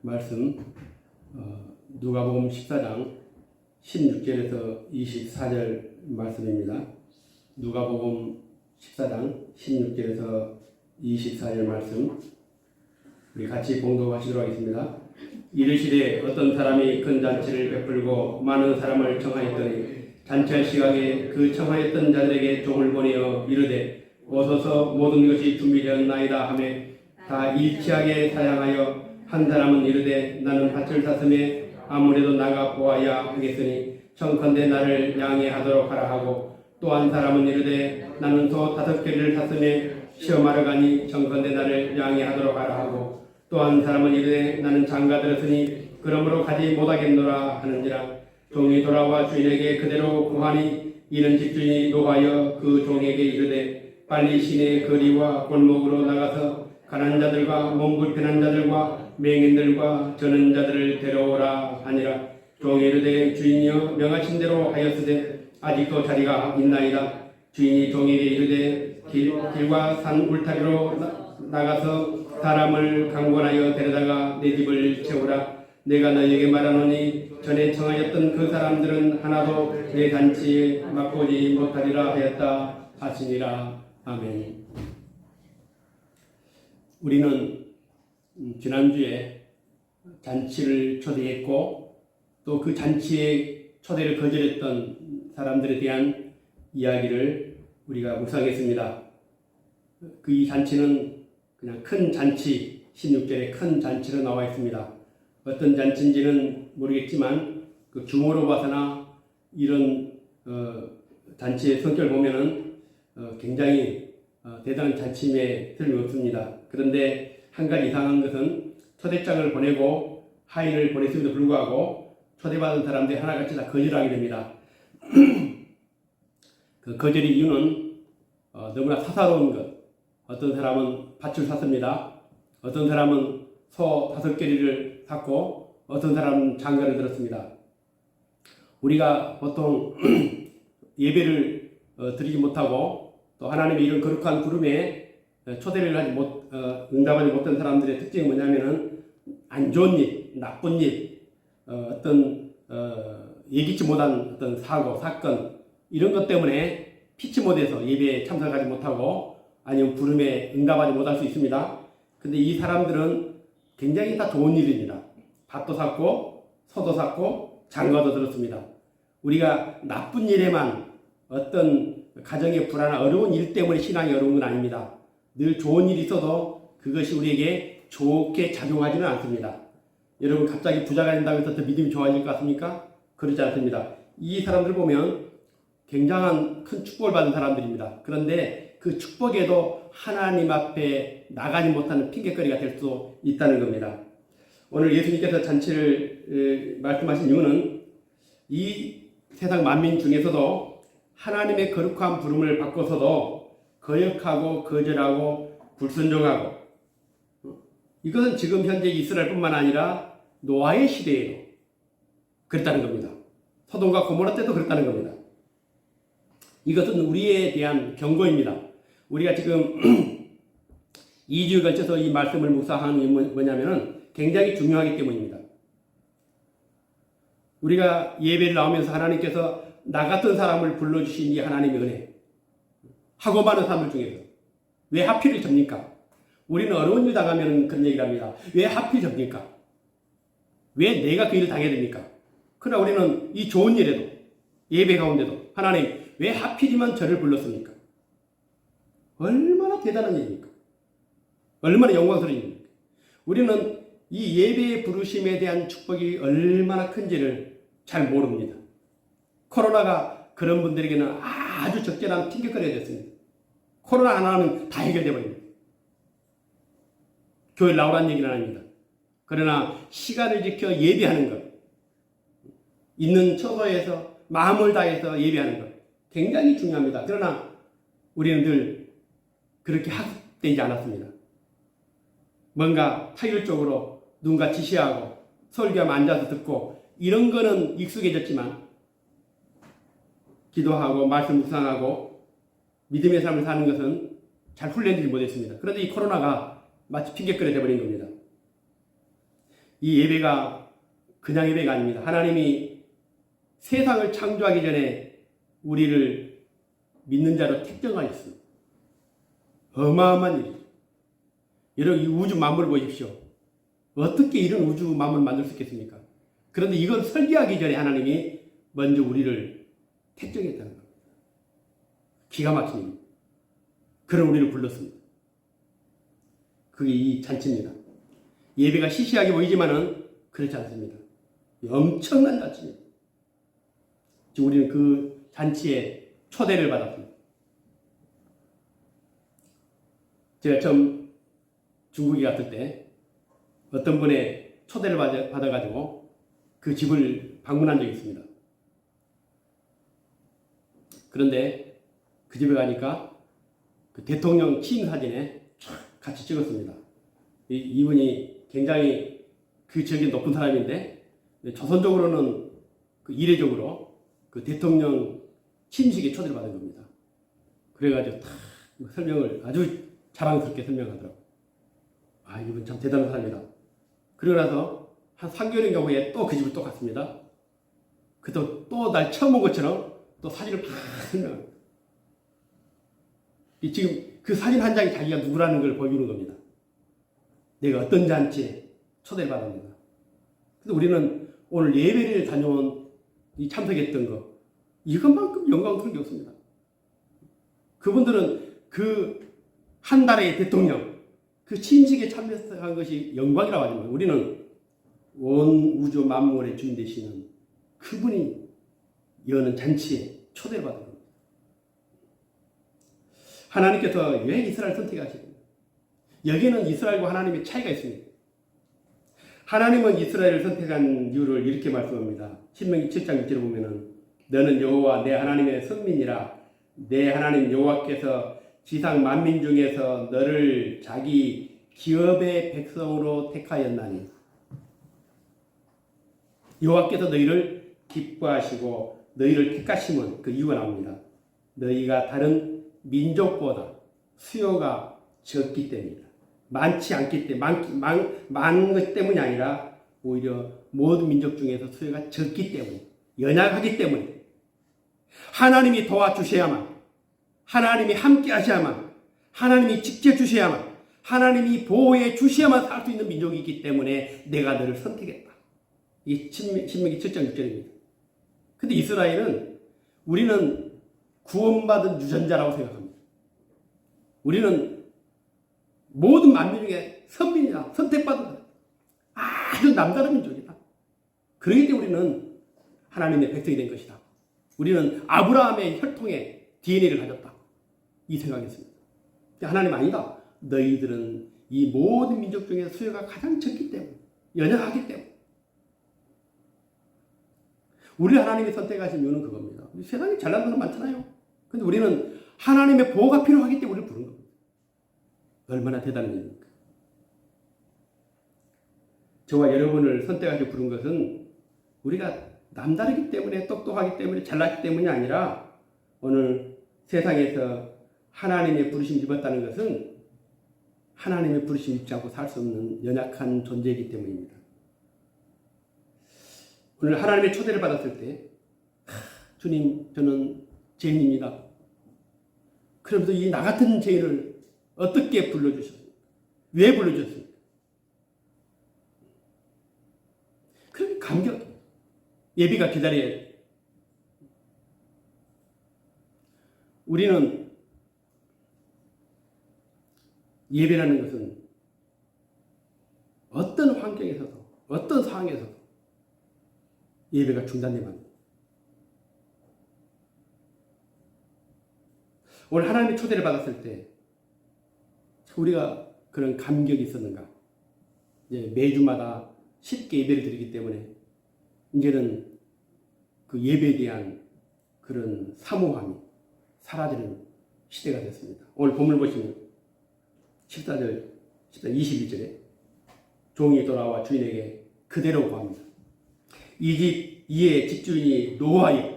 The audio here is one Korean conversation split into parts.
말씀 누가복음 14장 16절에서 24절 말씀입니다. 누가복음 14장 16절에서 24절 말씀 우리 같이 봉독하시도록 하겠습니다. 이르시되 어떤 사람이 큰 잔치를 베풀고 많은 사람을 청하였더니 잔치할 시각에 그 청하였던 자들에게 종을 보내어 이르되 오소서 모든 것이 준비되었나이다 하매 다 일치하게 사양하여 한 사람은 이르되 나는 밭을 샀음에 아무래도 나가 보아야 하겠으니 청컨대 나를 양해하도록 하라 하고 또 한 사람은 이르되 나는 소 5개를 샀음에 시험하러 가니 청컨대 나를 양해하도록 하라 하고 또 한 사람은 이르되 나는 장가 들었으니 그러므로 가지 못하겠노라 하는지라. 종이 돌아와 주인에게 그대로 구하니 이는 집주인이 노하여 그 종에게 이르되 빨리 시내 거리와 골목으로 나가서 가난한 자들과 몸 불편한 자들과 맹인들과 저는 자들을 데려오라 하니라. 종이 이르되 주인이여 명하신 대로 하였으되 아직도 자리가 있나이다. 주인이 종에게 이르되 길과 산 울타리로 나가서 사람을 강권하여 데려다가 내 집을 채우라. 내가 너희에게 말하노니 전에 청하였던 그 사람들은 하나도 내 잔치에 맛보지 못하리라 하였다 하시니라. 아멘. 우리는 지난주에 잔치를 초대했고 또 그 잔치에 초대를 거절했던 사람들에 대한 이야기를 우리가 묵상했습니다. 그 이 잔치는 그냥 큰 잔치, 16절에 큰 잔치로 나와 있습니다. 어떤 잔치인지는 모르겠지만 그 규모로 봐서나 이런 잔치의 성격을 보면은 굉장히 대단한 잔치임에 틀림없습니다. 그런데 한 가지 이상한 것은 초대장을 보내고 하인을 보냈음에도 불구하고 초대받은 사람들이 하나같이 다 거절하게 됩니다. 그 거절의 이유는 너무나 사사로운 것. 어떤 사람은 밭을 샀습니다. 어떤 사람은 소 5개리를 샀고 어떤 사람은 장가를 들었습니다. 우리가 보통 예배를 드리지 못하고 또 하나님의 이런 거룩한 부름에 초대를 하지 응답하지 못한 사람들의 특징이 뭐냐면은 안 좋은 일, 나쁜 일, 어떤 예기치 못한 어떤 사고, 사건 이런 것 때문에 피치 못해서 예배에 참석하지 못하고 아니면 부름에 응답하지 못할 수 있습니다. 근데 이 사람들은 굉장히 다 좋은 일입니다. 밭도 샀고 소도 샀고 장가도 들었습니다. 우리가 나쁜 일에만 어떤 가정의 불안한 어려운 일 때문에 신앙이 어려운 건 아닙니다. 늘 좋은 일이 있어도 그것이 우리에게 좋게 작용하지는 않습니다. 여러분 갑자기 부자가 된다고 해서 더 믿음이 좋아질 것 같습니까? 그렇지 않습니다. 이 사람들 보면 굉장한 큰 축복을 받은 사람들입니다. 그런데 그 축복에도 하나님 앞에 나가지 못하는 핑계거리가 될 수 있다는 겁니다. 오늘 예수님께서 잔치를 말씀하신 이유는 이 세상 만민 중에서도 하나님의 거룩한 부름을 받고서도 거역하고 거절하고 불순종하고 이것은 지금 현재 이스라엘뿐만 아니라 노아의 시대에도 그랬다는 겁니다. 소돔과 고모라 때도 그랬다는 겁니다. 이것은 우리에 대한 경고입니다. 우리가 지금 2주에 걸쳐서 이 말씀을 묵상하는 이유는 뭐냐면은 굉장히 중요하기 때문입니다. 우리가 예배를 나오면서 하나님께서 나 같은 사람을 불러주신 이 하나님의 은혜 하고 많은 사람들 중에서 왜 하필 접니까? 우리는 어려운 일 당하면 그런 얘기를 합니다. 왜 하필 접니까? 왜 내가 그 일을 당해야 됩니까? 그러나 우리는 이 좋은 일에도 예배 가운데도 하나님 왜 하필이면 저를 불렀습니까? 얼마나 대단한 일입니까? 얼마나 영광스러운 일입니까? 우리는 이 예배의 부르심에 대한 축복이 얼마나 큰지를 잘 모릅니다. 코로나가 그런 분들에게는 아주 적절한 핑계거리가 됐습니다. 코로나 하나는 다 해결돼 버립니다. 교회 나오라는 얘기는 아닙니다. 그러나 시간을 지켜 예배하는 것, 있는 처소에서 마음을 다해서 예배하는 것 굉장히 중요합니다. 그러나 우리는 늘 그렇게 학습되지 않았습니다. 뭔가 타율적으로 누군가 지시하고 설교하면 앉아서 듣고 이런 거는 익숙해졌지만 기도하고 말씀 묵상하고 믿음의 삶을 사는 것은 잘 훈련되지 못했습니다. 그런데 이 코로나가 마치 핑계거리 되어버린 겁니다. 이 예배가 그냥 예배가 아닙니다. 하나님이 세상을 창조하기 전에 우리를 믿는 자로 택정하였습니다. 어마어마한 일이죠. 여러분, 이 우주 만물을 보십시오. 어떻게 이런 우주 만물을 만들 수 있겠습니까? 그런데 이걸 설계하기 전에 하나님이 먼저 우리를 택정했다는 겁니다. 기가 막힌 일입니다. 그런 우리를 불렀습니다. 그게 이 잔치입니다. 예배가 시시하게 보이지만은 그렇지 않습니다. 엄청난 잔치입니다. 지금 우리는 그 잔치에 초대를 받았습니다. 제가 처음 중국에 갔을 때 어떤 분의 초대를 받아가지고 그 집을 방문한 적이 있습니다. 그런데 그 집에 가니까 그 대통령 취임 사진에 같이 찍었습니다. 이분이 굉장히 그 지역에 높은 사람인데 조선적으로는 그 이례적으로 그 대통령 취임식에 초대를 받은 겁니다. 그래가지고 다 설명을 아주 자랑스럽게 설명하더라고요. 아, 이분 참 대단한 사람이다. 그러고 나서 한 3개월인가 후에 또 그 집을 또 갔습니다. 그때 또 날 처음 본 것처럼 또 사진을 다 설명합니다. 지금 그 사진 한 장이 자기가 누구라는 걸 보여주는 겁니다. 내가 어떤 잔치에 초대를 받았는가. 그래서 우리는 오늘 예배를 다녀온 이 참석했던 거, 이것만큼 영광스러운 게 없습니다. 그분들은 그 한 달의 대통령, 그 취임식에 참석한 것이 영광이라고 하지만 우리는 온 우주 만물의 주인 되시는 그분이 여는 잔치에 초대를 받은 겁니다. 하나님께서 왜 이스라엘을 선택하시는가? 여기는 이스라엘과 하나님의 차이가 있습니다. 하나님은 이스라엘을 선택한 이유를 이렇게 말씀합니다. 신명기 7장 6절에 보면은 너는 여호와 내 하나님의 선민이라. 내 하나님 여호와께서 지상 만민 중에서 너를 자기 기업의 백성으로 택하였나니. 여호와께서 너희를 기뻐하시고 너희를 택하심은 그 이유가 나옵니다. 너희가 다른 민족보다 수요가 적기 때문이다. 많지 않기 때문에 많은 것 때문이 아니라 오히려 모든 민족 중에서 수요가 적기 때문에, 연약하기 때문에 하나님이 도와주셔야만, 하나님이 함께 하셔야만, 하나님이 지켜주셔야만, 하나님이 보호해 주셔야만 살 수 있는 민족이기 때문에 내가 너를 선택했다. 이게 신명기 7장 6절입니다. 근데 이스라엘은 우리는 구원받은 유전자라고 생각합니다. 우리는 모든 만민 중에 선민이다, 선택받은 아주 남다른 민족이다. 그러기 때문에 우리는 하나님의 백성이 된 것이다. 우리는 아브라함의 혈통의 DNA를 가졌다. 이 생각이었습니다. 하나님 아니다. 너희들은 이 모든 민족 중에 수요가 가장 적기 때문에, 연약하기 때문에. 우리 하나님이 선택하신 이유는 그겁니다. 세상에 잘난 사람 많잖아요. 근데 우리는 하나님의 보호가 필요하기 때문에 우리를 부른 겁니다. 얼마나 대단한 일입니까? 저와 여러분을 선택하셔 부른 것은 우리가 남다르기 때문에, 똑똑하기 때문에, 잘났기 때문이 아니라 오늘 세상에서 하나님의 부르심 입었다는 것은 하나님의 부르심 입지 않고 살 수 없는 연약한 존재이기 때문입니다. 오늘 하나님의 초대를 받았을 때 주님, 저는 죄인입니다. 그러면서 이 나 같은 죄인을 어떻게 불러주셨습니까? 왜 불러주셨습니까? 그렇게 감격, 예비가 기다려야 돼요. 우리는 예배라는 것은 어떤 환경에서도, 어떤 상황에서도 예배가 중단되면 안 돼요. 오늘 하나님의 초대를 받았을 때 우리가 그런 감격이 있었는가? 이제 매주마다 쉽게 예배를 드리기 때문에 이제는 그 예배에 대한 그런 사모함이 사라지는 시대가 됐습니다. 오늘 본문을 보시면 14절, 22절에 종이 돌아와 주인에게 그대로 고합니다. 이에 집주인이 노하여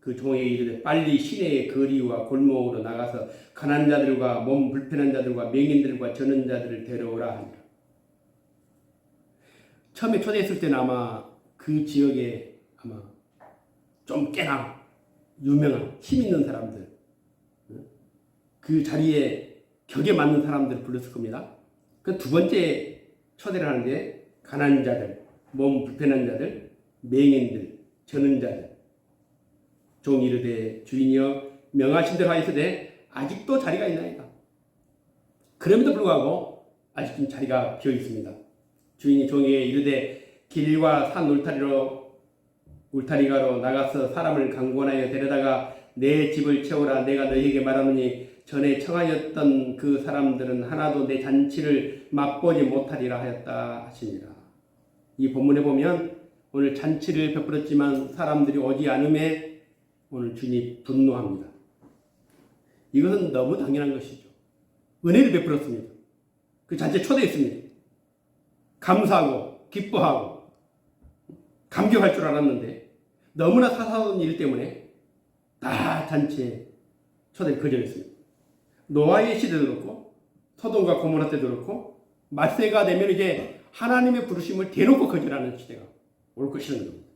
그 종에게 이르되 빨리 시내의 거리와 골목으로 나가서 가난한 자들과 몸 불편한 자들과 맹인들과 저는 자들을 데려오라 하니라. 처음에 초대했을 때는 아마 그 지역에 아마 좀 꽤나 유명한 힘 있는 사람들, 그 자리에 격에 맞는 사람들을 불렀을 겁니다. 그 두 번째 초대를 하는데 가난한 자들, 몸 불편한 자들, 맹인들, 저는 자들, 종이 이르되 주인이여 명하신 대로 하였으되 아직도 자리가 있나이다. 그럼에도 불구하고 아직도 자리가 비어 있습니다. 주인이 종에게 이르되 길과 산 울타리가로 나가서 사람을 강권하여 데려다가 내 집을 채우라. 내가 너희에게 말하노니 전에 청하였던 그 사람들은 하나도 내 잔치를 맛보지 못하리라 하였다 하시니라. 이 본문에 보면 오늘 잔치를 베풀었지만 사람들이 오지 않음에 오늘 주님이 분노합니다. 이것은 너무 당연한 것이죠. 은혜를 베풀었습니다. 그 잔치에 초대했습니다. 감사하고 기뻐하고 감격할 줄 알았는데 너무나 사사로운 일 때문에 다 잔치에 초대를 거절했습니다. 노아의 시대도 그렇고 소돔과 고모라 때도 그렇고 말세가 되면 이제 하나님의 부르심을 대놓고 거절하는 시대가 올 것이라는 겁니다.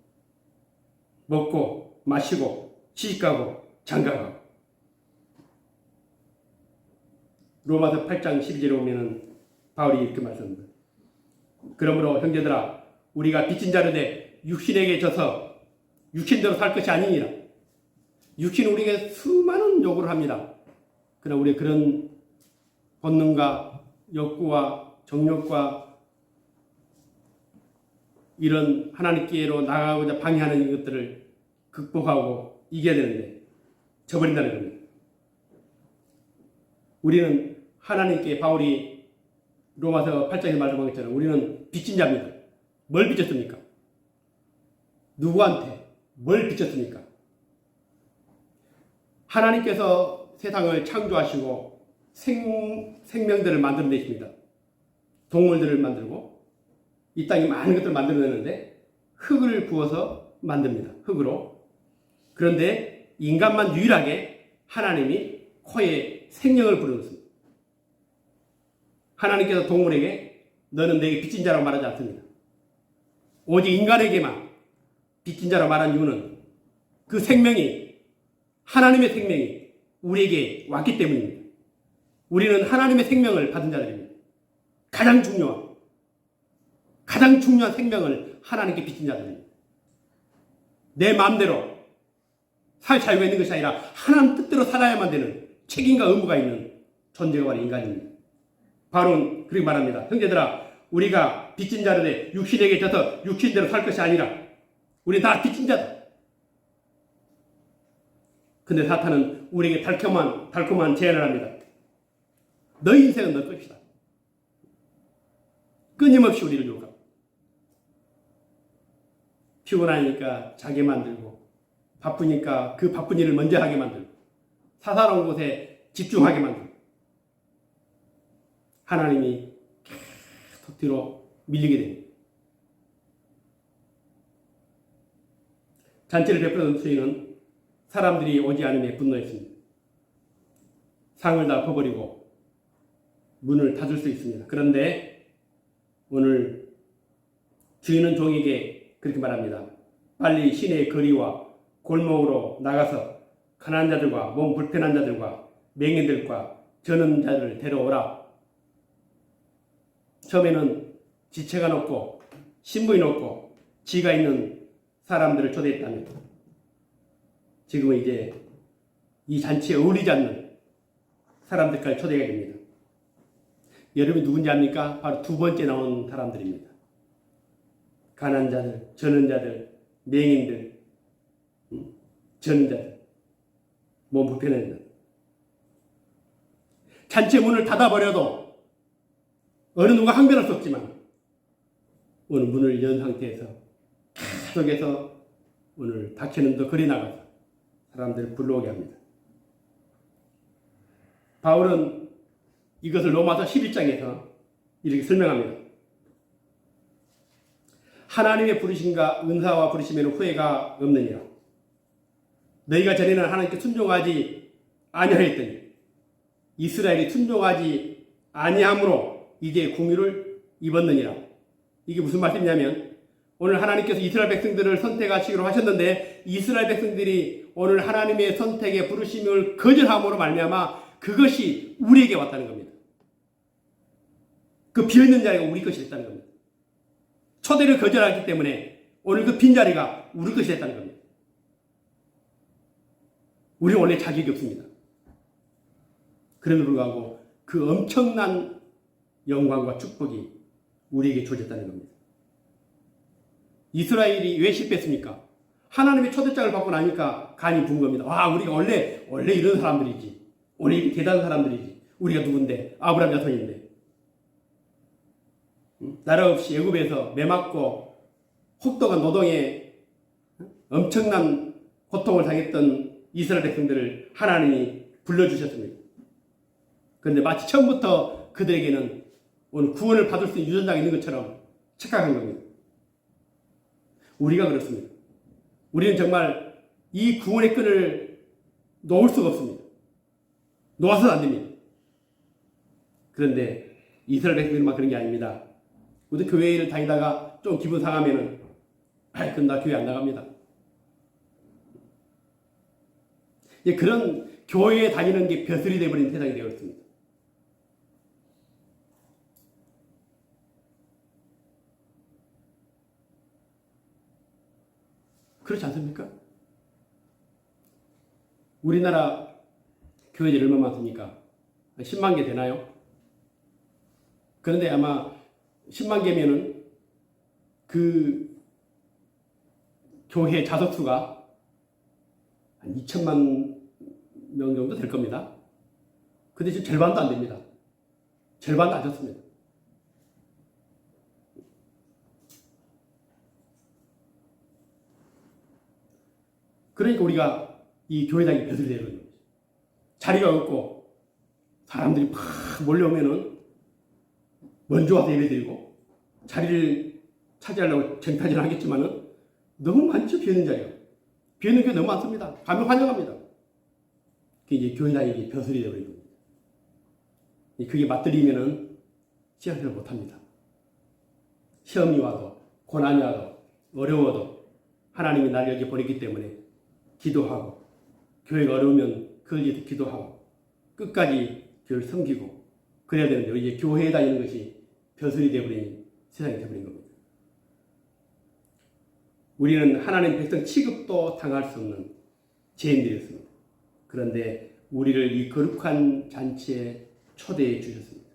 먹고 마시고 시집가고 장가가고. 로마서 8장 12절에 보면 바울이 이렇게 말씀합니다. 그러므로 형제들아 우리가 빚진 자를 내 육신에게 져서 육신대로 살 것이 아니니라. 육신은 우리에게 수많은 요구를 합니다. 그러나 우리 그런 본능과 욕구와 정욕과 이런 하나님께로 나아가고자 방해하는 이것들을 극복하고 이겨야 되는데 저버린다는 겁니다. 우리는 하나님께 바울이 로마서 8장에 말씀한 것처럼 우리는 빚진 자입니다. 뭘 빚졌습니까? 누구한테 뭘 빚졌습니까? 하나님께서 세상을 창조하시고 생명들을 만들어내십니다. 동물들을 만들고 이 땅에 많은 것들을 만들어내는데 흙을 부어서 만듭니다. 흙으로. 그런데 인간만 유일하게 하나님이 코에 생명을 불어넣습니다. 하나님께서 동물에게 너는 내게 빚진 자라고 말하지 않습니다. 오직 인간에게만 빚진 자라고 말한 이유는 그 생명이 하나님의 생명이 우리에게 왔기 때문입니다. 우리는 하나님의 생명을 받은 자들입니다. 가장 중요한 생명을 하나님께 빚진 자들입니다. 내 마음대로 살 자유가 있는 것이 아니라 하나님 뜻대로 살아야만 되는 책임과 의무가 있는 존재가 바로 인간입니다. 바로는 그렇게 말합니다. 형제들아 우리가 빚진 자들의 육신에게 져서 육신대로 살 것이 아니라 우리 다 빚진 자다. 근데 사탄은 우리에게 달콤한 제안을 합니다. 너희 인생은 너 것이다. 끊임없이 우리를 유혹하고 피곤하니까 자게 만들고 바쁘니까 그 바쁜 일을 먼저 하게 만들고 사사로운 곳에 집중하게 만들고 하나님이 계속 뒤로 밀리게 됩니다. 잔치를 베풀던 주인은 사람들이 오지 않음에 분노했습니다. 상을 다 퍼버리고 문을 닫을 수 있습니다. 그런데 오늘 주인은 종에게 그렇게 말합니다. 빨리 시내의 거리와 골목으로 나가서 가난한 자들과 몸 불편한 자들과 맹인들과 저는 자들을 데려오라. 처음에는 지체가 높고 신분이 높고 지가 있는 사람들을 초대했다면 지금은 이제 이 잔치에 어울리지 않는 사람들까지 초대가 됩니다. 여러분이 누군지 압니까? 바로 두 번째 나온 사람들입니다. 가난한 자들, 저는 자들, 맹인들, 저는 자들, 몸 불편한 자들. 잔치 문을 닫아버려도 어느 누가 항변할 수 없지만 오늘 문을 연 상태에서 계속해서 오늘 닫히는 더 거리 나가서 사람들을 불러오게 합니다. 바울은 이것을 로마서 11장에서 이렇게 설명합니다. 하나님의 부르심과 은사와 부르심에는 후회가 없느니라. 너희가 전에는 하나님께 순종하지 아니하였더니 이스라엘이 순종하지 아니함으로 이제 궁유를 입었느니라. 이게 무슨 말씀이냐면 오늘 하나님께서 이스라엘 백성들을 선택하시기로 하셨는데 이스라엘 백성들이 오늘 하나님의 선택에 부르심을 거절함으로 말미암아 그것이 우리에게 왔다는 겁니다. 그 비어있는 자리가 우리 것이 됐다는 겁니다. 초대를 거절하기 때문에 오늘 그 빈자리가 우리 것이 됐다는 겁니다. 우리는 원래 자격이 없습니다. 그럼에도 불구하고 그 엄청난 영광과 축복이 우리에게 주어졌다는 겁니다. 이스라엘이 왜 실패했습니까? 하나님의 초대장을 받고 나니까 간이 부은 겁니다. 와, 우리가 원래 이런 사람들이지. 원래 이렇게 대단한 사람들이지. 우리가 누군데? 아브라함 자손인데. 나라 없이 애굽에서 매맞고 혹독한 노동에 엄청난 고통을 당했던 이스라엘 백성들을 하나님이 불러주셨습니다. 그런데 마치 처음부터 그들에게는 오늘 구원을 받을 수 있는 유전자가 있는 것처럼 착각한 겁니다. 우리가 그렇습니다. 우리는 정말 이 구원의 끈을 놓을 수가 없습니다. 놓아서는 안 됩니다. 그런데 이스라엘 백성들만 그런 게 아닙니다. 우리 교회를 다니다가 좀 기분 상하면은 그럼 나 교회 안 나갑니다. 그런 교회에 다니는 게 벼슬이 되어버린 세상이 되었습니다. 그렇지 않습니까? 우리나라 교회들이 얼마나 많습니까? 10만 개 되나요? 그런데 아마 10만 개면은 그 교회 자석수가 한 2천만 명 정도 될 겁니다. 근데 지금 절반도 안 됩니다. 절반도 안 됐습니다. 그러니까 우리가 이 교회 다니기 벼슬이 되는 거죠. 자리가 없고 사람들이 막 몰려오면은 먼저 와서 예배드리고 자리를 차지하려고 쟁탈전 하겠지만은 너무 많죠. 비어있는 자리가. 비어있는 교회 너무 많습니다. 가면 환영합니다. 그게 이제 교회 다니기 벼슬이 되어버린 겁니다. 그게 맞들리면은 시험을 못합니다. 시험이 와도 고난이 와도 어려워도 하나님이 날 여기 보냈기 때문에 기도하고 교회가 어려우면 그걸 위해서 기도하고 끝까지 교회를 섬기고 그래야 되는데 이제 교회에 다니는 것이 벼슬이 되어버린 세상이 되어버린 겁니다. 우리는 하나님 백성 취급도 당할 수 없는 죄인들이었습니다. 그런데 우리를 이 거룩한 잔치에 초대해 주셨습니다.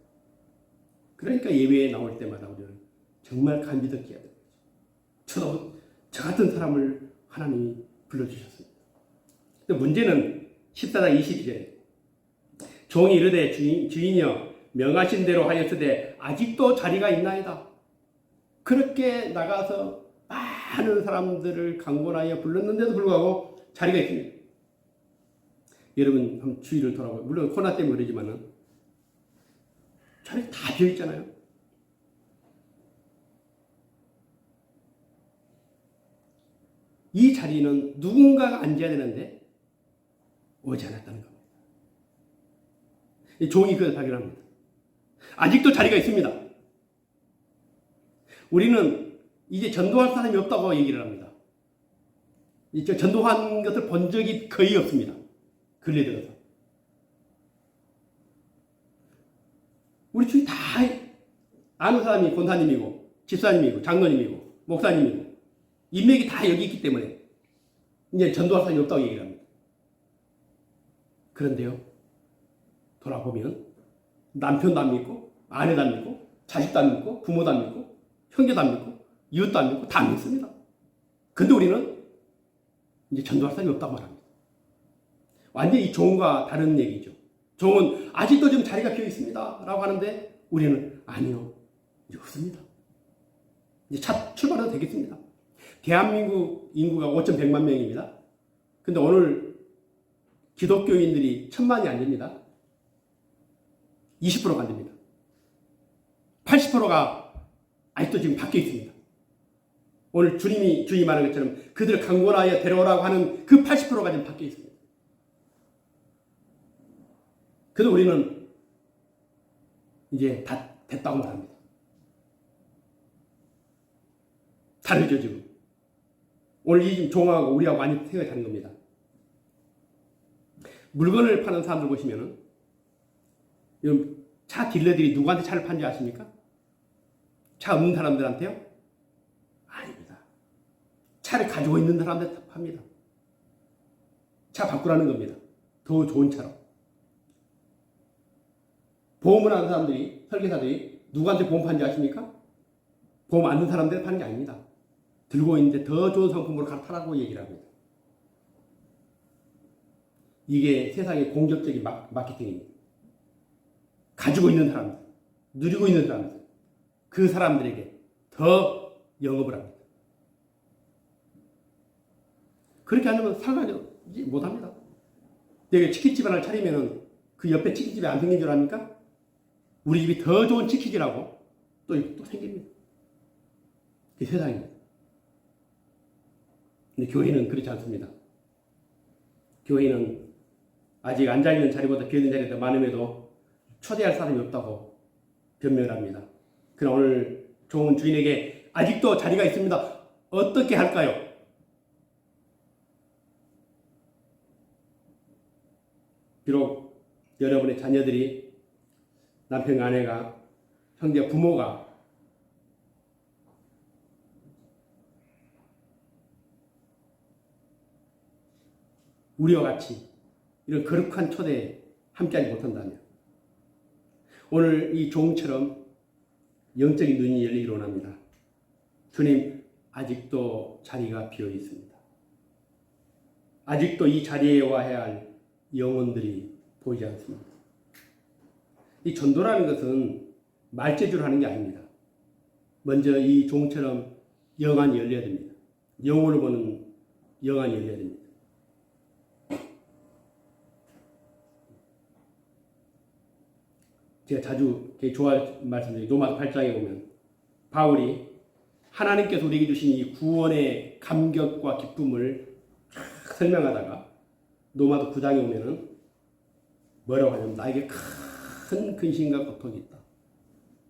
그러니까 예배에 나올 때마다 우리는 정말 감비듣게 해야 됩니다. 저 같은 사람을 하나님이 불러주셨습니다. 근데 문제는 14장 22절에 종이 이르되 주인이여 명하신 대로 하였으되 아직도 자리가 있나이다. 그렇게 나가서 많은 사람들을 강권하여 불렀는데도 불구하고 자리가 있습니다. 여러분 한번 주위를 돌아보고 물론 코로나 때문에 그러지만은 자리 다 비어있잖아요. 이 자리는 누군가가 앉아야 되는데 오지 않았다는 겁니다. 이 종이 그걸 발견합니다. 아직도 자리가 있습니다. 우리는 이제 전도할 사람이 없다고 얘기를 합니다. 이제 전도한 것을 본 적이 거의 없습니다. 근래 들어서. 우리 주위 다 아는 사람이 권사님이고 집사님이고 장로님이고 목사님이고 인맥이 다 여기 있기 때문에 이제 전도할 사람이 없다고 얘기를 합니다. 그런데요, 돌아보면 남편도 안 믿고 아내도 안 믿고 자식도 안 믿고 부모도 안 믿고 형제도 안 믿고 이웃도 안 믿고 다 안 믿습니다. 근데 우리는 이제 전도할 사람이 없다고 말합니다. 완전히 이 종과 다른 얘기죠. 종은 아직도 지금 자리가 비어 있습니다 라고 하는데 우리는 아니요, 이제 없습니다. 이제 출발해도 되겠습니다. 대한민국 인구가 5,100만 명입니다. 근데 오늘 기독교인들이 1,000만이 안 됩니다. 20%가 안 됩니다. 80%가 아직도 지금 밖에 있습니다. 오늘 주님이 말한 것처럼 그들을 강권하여 데려오라고 하는 그 80%가 지금 밖에 있습니다. 그래서 우리는, '이제 다 됐다고 말합니다. 다르죠, 지금. 오늘 이 종하고 우리하고 많이 생각이 다른 겁니다. 물건을 파는 사람들 보시면은, 차 딜러들이 누구한테 차를 판지 아십니까? 차 없는 사람들한테요? 아닙니다. 차를 가지고 있는 사람한테 팝니다. 차 바꾸라는 겁니다. 더 좋은 차로. 보험을 하는 사람들이, 설계사들이 누구한테 보험 판지 아십니까? 보험 안 넣는 사람들 파는 게 아닙니다. 들고 있는데 더 좋은 상품으로 갈아타라고 얘기를 합니다. 이게 세상의 공격적인 마케팅입니다. 가지고 있는 사람들, 누리고 있는 사람들, 그 사람들에게 더 영업을 합니다. 그렇게 하면 살지 못합니다. 내가 치킨집 하나를 차리면은 그 옆에 치킨집이 안 생긴 줄 압니까? 우리 집이 더 좋은 치킨집이라고 또 생깁니다. 그게 세상입니다. 근데 교회는 그렇지 않습니다. 교회는 아직 앉아있는 자리보다 비어있는 자리가 더 많음에도 초대할 사람이 없다고 변명을 합니다. 그러나 오늘 좋은 주인에게 아직도 자리가 있습니다. 어떻게 할까요? 비록 여러분의 자녀들이 남편, 아내가, 형제, 부모가 우리와 같이 이런 거룩한 초대에 함께하지 못한다면 오늘 이 종처럼 영적인 눈이 열리기를 원합니다. 주님, 아직도 자리가 비어 있습니다. 아직도 이 자리에 와야 할 영혼들이 보이지 않습니다. 이 전도라는 것은 말재주를 하는 게 아닙니다. 먼저 이 종처럼 영안이 열려야 됩니다. 영혼을 보는 영안이 열려야 됩니다. 제가 자주 좋아할 말씀드린 로마서 8장에 보면 바울이 하나님께서 우리에게 주신 이 구원의 감격과 기쁨을 쫙 설명하다가 로마서 9장에 오면은 뭐라고 하냐면 나에게 큰 근심과 고통이 있다.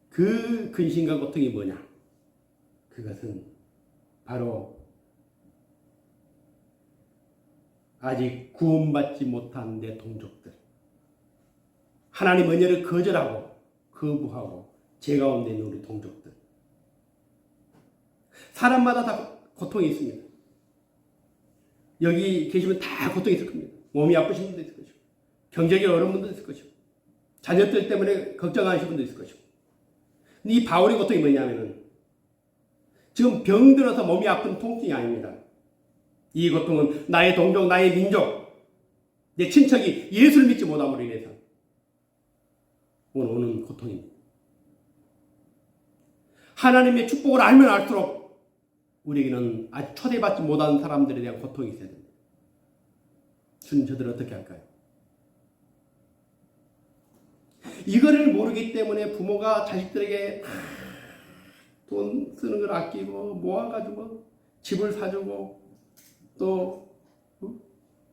그 근심과 고통이 뭐냐? 그것은 바로 아직 구원받지 못한 내 동족들, 하나님 은혜를 거절하고 거부하고 제 가운데 있는 우리 동족들. 사람마다 다 고통이 있습니다. 여기 계시면 다 고통이 있을 겁니다. 몸이 아프신 분도 있을 것이고, 경제적인 어려운 분도 있을 것이고, 자녀들 때문에 걱정하시는 분도 있을 것이고. 근데 이 바울의 고통이 뭐냐면은 지금 병들어서 몸이 아픈 통증이 아닙니다. 이 고통은 나의 동족, 나의 민족, 내 친척이 예수를 믿지 못함으로 인해서 오는 고통입니다. 하나님의 축복을 알면 알수록 우리에게는 아직 초대받지 못한 사람들에 대한 고통이 있어야 됩니다. 주님, 저들은 어떻게 할까요? 이거를 모르기 때문에 부모가 자식들에게 돈 쓰는 걸 아끼고 모아가지고 집을 사주고 또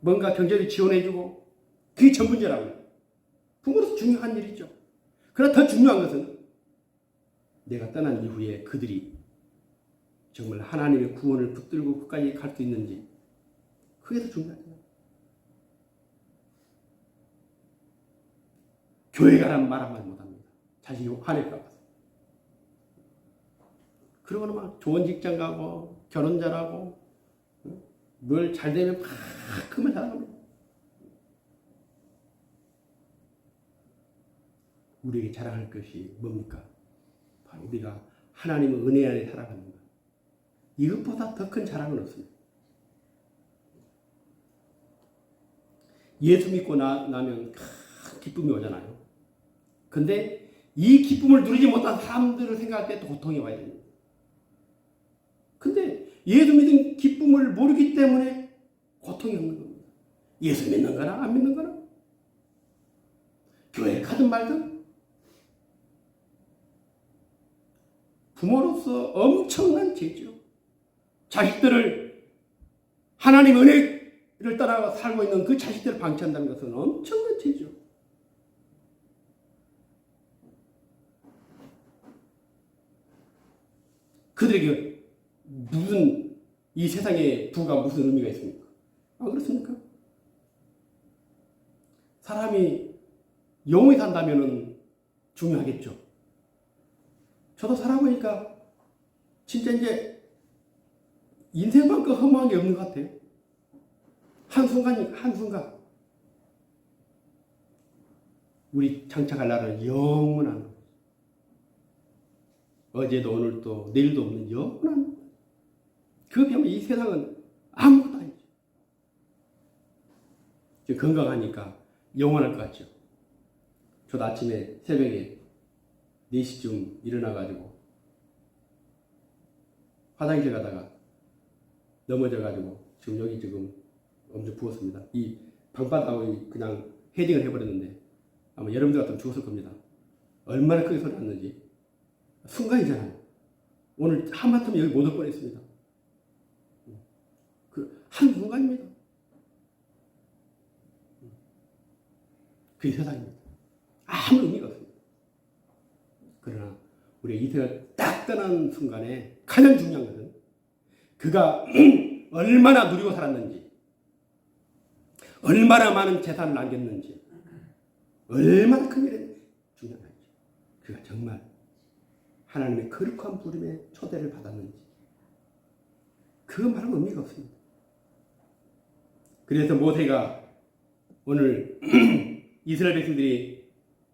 뭔가 경제를 지원해주고 그게 전문제라고요. 부모로서 중요한 일이죠. 그러나 더 중요한 것은 내가 떠난 이후에 그들이 정말 하나님의 구원을 붙들고 끝까지 갈 수 있는지 그게 더 중요하잖아요. 교회 가라는 말 한마디 못합니다. 자식이 화낼까 봐서. 그러고는 막 좋은 직장 가고 결혼 잘하고 뭘 잘 되면 막 그만 자랑합니다. 우리에게 자랑할 것이 뭡니까? 바로 우리가 하나님의 은혜 안에 살아가는 것. 이것보다 더 큰 자랑은 없습니다. 예수 믿고 나면 큰 기쁨이 오잖아요. 근데 이 기쁨을 누리지 못한 사람들을 생각할 때 또 고통이 와야 됩니다. 근데 예수 믿은 기쁨을 모르기 때문에 고통이 없는 겁니다. 예수 믿는 거나 안 믿는 거나 교회 가든 말든 부모로서 엄청난 죄죠. 자식들을 하나님 은혜를 따라 살고 있는 그 자식들을 방치한다는 것은 엄청난 죄죠. 그들에게 무슨 이 세상의 부가 무슨 의미가 있습니까? 안 그렇습니까? 사람이 영원히 산다면은 중요하겠죠. 저도 살아보니까 진짜 이제 인생만큼 허무한 게 없는 것 같아요. 한순간. 우리 장착할 날은 영원한, 어제도 오늘도 내일도 없는 영원한, 그거 비하면 이 세상은 아무것도 아니죠. 건강하니까 영원할 것 같죠. 저도 아침에 새벽에 4시쯤 일어나가지고 화장실 가다가 넘어져가지고 지금 엄청 부었습니다. 이 방바닥에 그냥 헤딩을 해버렸는데 아마 여러분들 같으면 죽었을 겁니다. 얼마나 크게 소리 났는지. 순간이잖아요. 오늘 하마터면 여기 못 올 뻔했습니다. 그 한순간입니다. 그게 세상입니다. 아무 의미가 없습니다. 그러나 우리가 이 세상을 딱 떠난 순간에 가장 중요한 것은 그가 얼마나 누리고 살았는지, 얼마나 많은 재산을 남겼는지, 얼마나 큰 일에 중요한 거죠. 그가 정말 하나님의 거룩한 부름에 초대를 받았는지, 그 말은 의미가 없습니다. 그래서 모세가 오늘 이스라엘 백성들이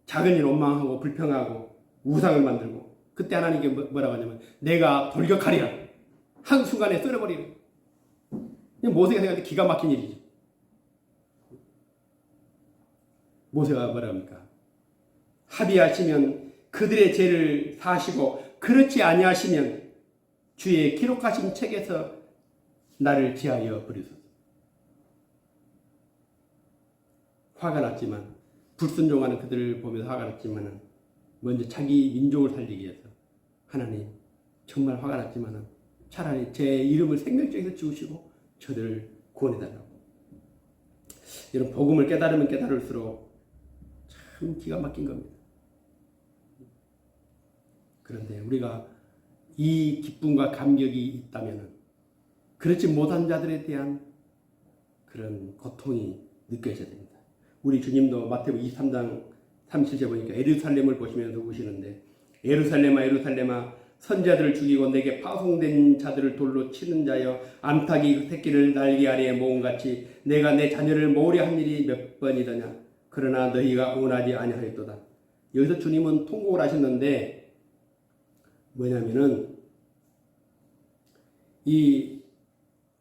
작은 일 원망하고 불평하고 우상을 만들고, 그때 하나님께 뭐라고 하냐면 내가 돌격하리라, 한순간에 썰어버리라. 모세가 생각할 때 기가 막힌 일이지. 모세가 뭐라고 합니까? 합의하시면 그들의 죄를 사하시고 그렇지 아니하시면 주의 기록하신 책에서 나를 제하여 버리소서. 화가 났지만, 불순종하는 그들을 보면서 화가 났지만 먼저 자기 민족을 살리기 위해서 하나님 정말 화가 났지만 차라리 제 이름을 생명책에서 지우시고 저를 구원해달라고. 여러분, 복음을 깨달으면 깨달을수록 참 기가 막힌 겁니다. 그런데 우리가 이 기쁨과 감격이 있다면 그렇지 못한 자들에 대한 그런 고통이 느껴져야 됩니다. 우리 주님도 마태복음 23장 37절 보니까 예루살렘을 보시면서 우시는데, 예루살렘아 예루살렘아 선자들을 죽이고 내게 파송된 자들을 돌로 치는 자여, 암탉이 그 새끼를 날개 아래에 모음같이 내가 내 자녀를 모으려 한 일이 몇 번이더냐. 그러나 너희가 원하지 아니하였도다. 여기서 주님은 통곡을 하셨는데 뭐냐면은 이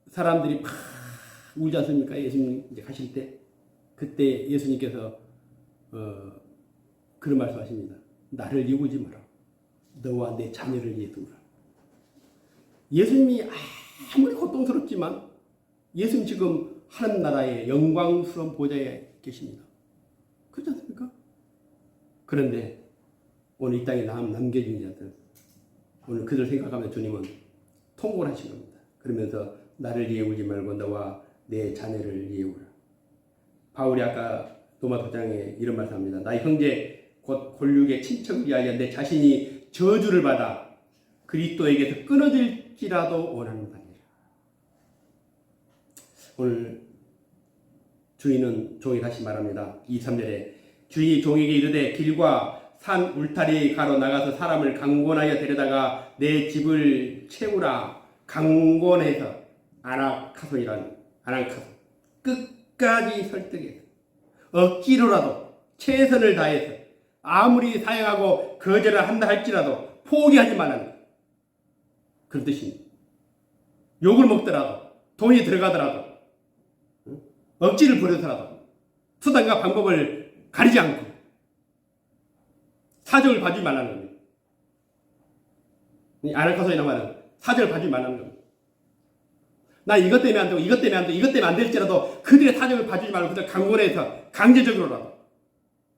사람들이 막 울지 않습니까? 예수님 이제 가실 때. 그때 예수님께서 그런 말씀하십니다. 나를 이루지 마라. 너와 내 자녀를 위해 두라. 예수님이 아무리 고통스럽지만 예수님 지금 하나님 나라의 영광스러운 보좌에 계십니다. 그렇지 않습니까? 그런데 오늘 이 땅에 남겨진 자들, 오늘 그들 생각하면 주님은 통곡을 하신 겁니다. 그러면서 나를 위해 울지 말고 너와 내 자녀를 위해 울라. 바울이 아까 로마 도장에 이런 말씀합니다. 나의 형제 곧 골육의 친척을 위하여 내 자신이 저주를 받아 그리스도에게서 끊어질지라도 원하는 바니라. 오늘 주인은 종이 다시 말합니다. 23절에 주인이 종에게 이르되 길과 산 울타리 가로 나가서 사람을 강권하여 데려다가 내 집을 채우라. 강권해서 아나카소이란 아나카소 끝까지 설득해서 억지로라도 최선을 다해서 아무리 사양하고 거절을 한다 할지라도 포기하지 말라는 거예요. 그런 뜻입니다. 욕을 먹더라도, 돈이 들어가더라도, 억지를 부려서라도 수단과 방법을 가리지 않고 사정을 봐주지 말라는 겁니다. 이 아나카소이란 말은 사정을 봐주지 말라는 겁니다. 나 이것 때문에 안 되고 이것 때문에 안 되고 이것 때문에 안 될지라도 그들의 사정을 봐주지 말고 그들 강권해서 강제적으로라도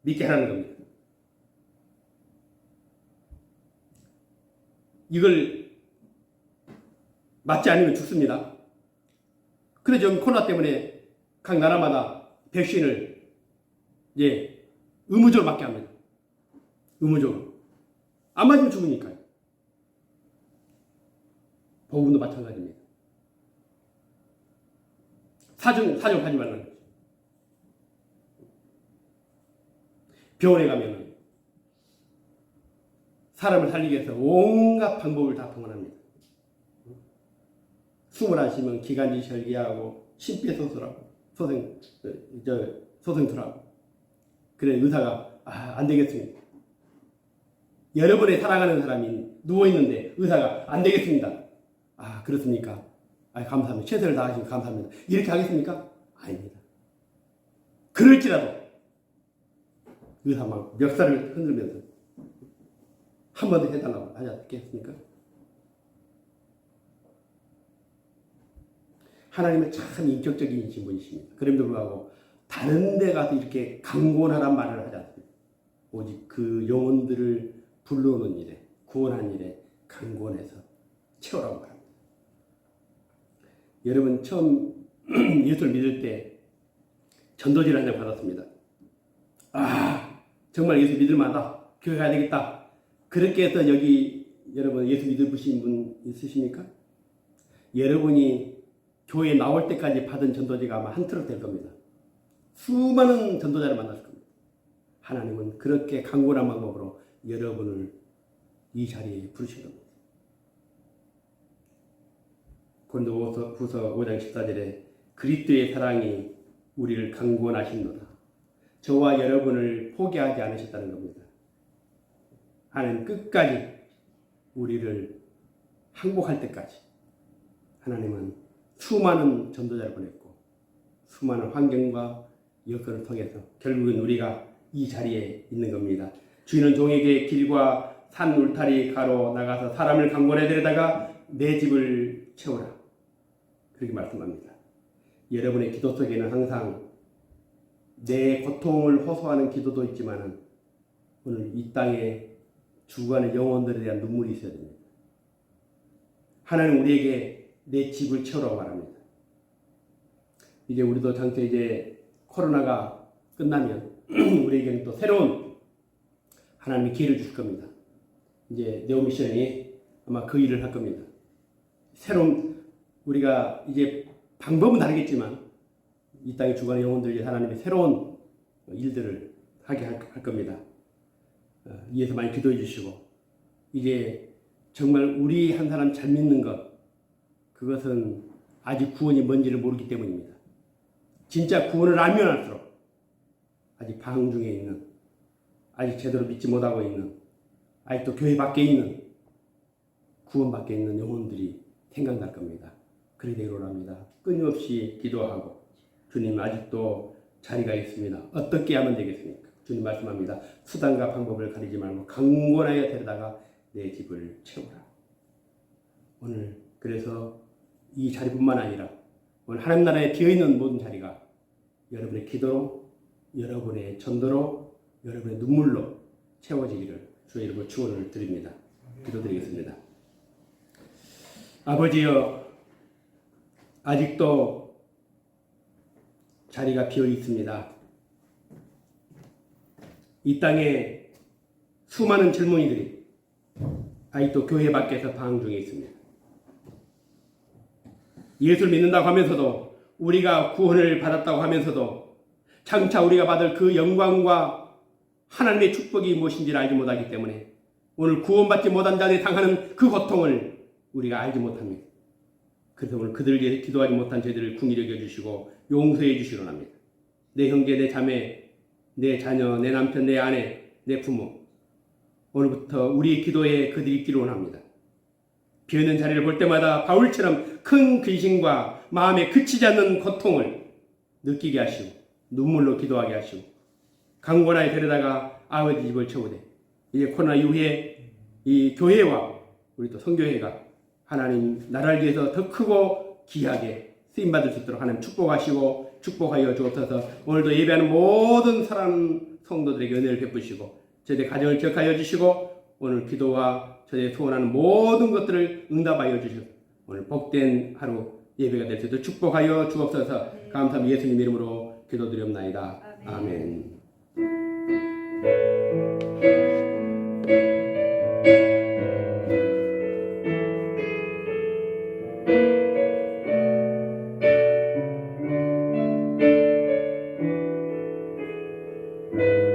믿게 하라는 겁니다. 이걸 맞지 않으면 죽습니다. 그래서 지금 코로나 때문에 각 나라마다 백신을 의무적으로 맞게 합니다. 의무적으로. 안 맞으면 죽으니까요. 복음도 마찬가지입니다. 사정하지 말라는 거죠. 병원에 가면은 사람을 살리기 위해서 온갖 방법을 다 동원합니다. 숨을 안 쉬면 기관지 절개하고 심폐소생술하고 소생술하고. 그래 의사가 안 되겠습니다. 여러분의 사랑하는 사람이 누워 있는데 의사가 안 되겠습니다. 그렇습니까? 감사합니다. 최선을 다하시면 감사합니다. 이렇게 하겠습니까? 아닙니다. 그럴지라도 의사 막 멱살을 흔들면서 한 번 더 해달라고 하지 않겠습니까? 하나님은 참 인격적인 분이십니다. 그럼에도 불구하고 다른 데 가서 이렇게 강권하란 말을 하지 않습니다. 오직 그 영혼들을 불러오는 일에, 구원한 일에 강권해서 채우라고 말합니다. 여러분 처음 예수를 믿을 때 전도지를 한 장 받았습니다. 정말 예수 믿을 만하다. 교회 가야 되겠다. 그렇게 해서 여기 여러분 예수 믿으신 분 있으십니까? 여러분이 교회에 나올 때까지 받은 전도지가 아마 한 트럭 될 겁니다. 수많은 전도자를 만났을 겁니다. 하나님은 그렇게 강건한 방법으로 여러분을 이 자리에 부르신 겁니다. 고린도후서 5장 14절에 그리스도의 사랑이 우리를 강권하신도다. 저와 여러분을 포기하지 않으셨다는 겁니다. 하나님 끝까지 우리를 항복할 때까지 하나님은 수많은 전도자를 보냈고 수많은 환경과 여건을 통해서 결국은 우리가 이 자리에 있는 겁니다. 주인은 종에게 길과 산 울타리 가로 나가서 사람을 강권해 데려다가 내 집을 채우라. 그렇게 말씀합니다. 여러분의 기도 속에는 항상 내 고통을 호소하는 기도도 있지만 오늘 이 땅에 죽어가는 영혼들에 대한 눈물이 있어야 됩니다. 하나님 우리에게 내 집을 채우라고 말합니다. 이제 우리도 장차 이제 코로나가 끝나면 우리에게는 또 새로운 하나님의 기회를 주실 겁니다. 이제 네오미션이 아마 그 일을 할 겁니다. 새로운 우리가 이제 방법은 다르겠지만 이 땅에 죽어가는 영혼들 위해 하나님의 새로운 일들을 하게 할 겁니다. 이에서 많이 기도해 주시고 이제 정말 우리 한 사람 잘 믿는 것 그것은 아직 구원이 뭔지를 모르기 때문입니다. 진짜 구원을 알면 알수록 아직 방 중에 있는 아직 제대로 믿지 못하고 있는 아직도 교회 밖에 있는 구원 밖에 있는 영혼들이 생각날 겁니다. 그리 되기를 합니다. 끊임없이 기도하고 주님 아직도 자리가 있습니다. 어떻게 하면 되겠습니까? 주님 말씀합니다. 수단과 방법을 가리지 말고 강권하여 데려다가 내 집을 채우라. 오늘 그래서 이 자리뿐만 아니라 오늘 하나님 나라에 비어있는 모든 자리가 여러분의 기도로 여러분의 전도로 여러분의 눈물로 채워지기를 주의 이름으로 축원을 드립니다. 기도드리겠습니다. 아버지여 아직도 자리가 비어 있습니다. 이 땅에 수많은 젊은이들이 아직도 교회 밖에서 방황 중에 있습니다. 예수를 믿는다고 하면서도 우리가 구원을 받았다고 하면서도 장차 우리가 받을 그 영광과 하나님의 축복이 무엇인지를 알지 못하기 때문에 오늘 구원받지 못한 자들이 당하는 그 고통을 우리가 알지 못합니다. 그래서 오늘 그들을 위해 기도하지 못한 저희들을 긍휼히 여겨주시고 용서해 주시기 원합니다. 내 형제, 내 자매, 내 자녀, 내 남편, 내 아내, 내 부모 오늘부터 우리의 기도에 그들이 있기를 원합니다. 비어있는 자리를 볼 때마다 바울처럼 큰 근심과 마음에 그치지 않는 고통을 느끼게 하시고 눈물로 기도하게 하시고 강권하여 데려다가 아버지 집을 채우되 이제 코로나 이후에 이 교회와 우리 또 성교회가 하나님 나라를 위해서 더 크고 귀하게 쓰임받을 수 있도록 하나님 축복하시고 축복하여 주옵소서. 오늘도 예배하는 모든 사랑하는 성도들에게 은혜를 베푸시고 저희의 가정을 기억하여 주시고 오늘 기도와 저희의 소원하는 모든 것들을 응답하여 주시고 오늘 복된 하루 예배가 될 수 있도록 축복하여 주옵소서. 감사합니다. 예수님 이름으로 기도드리옵나이다. 아멘. 네.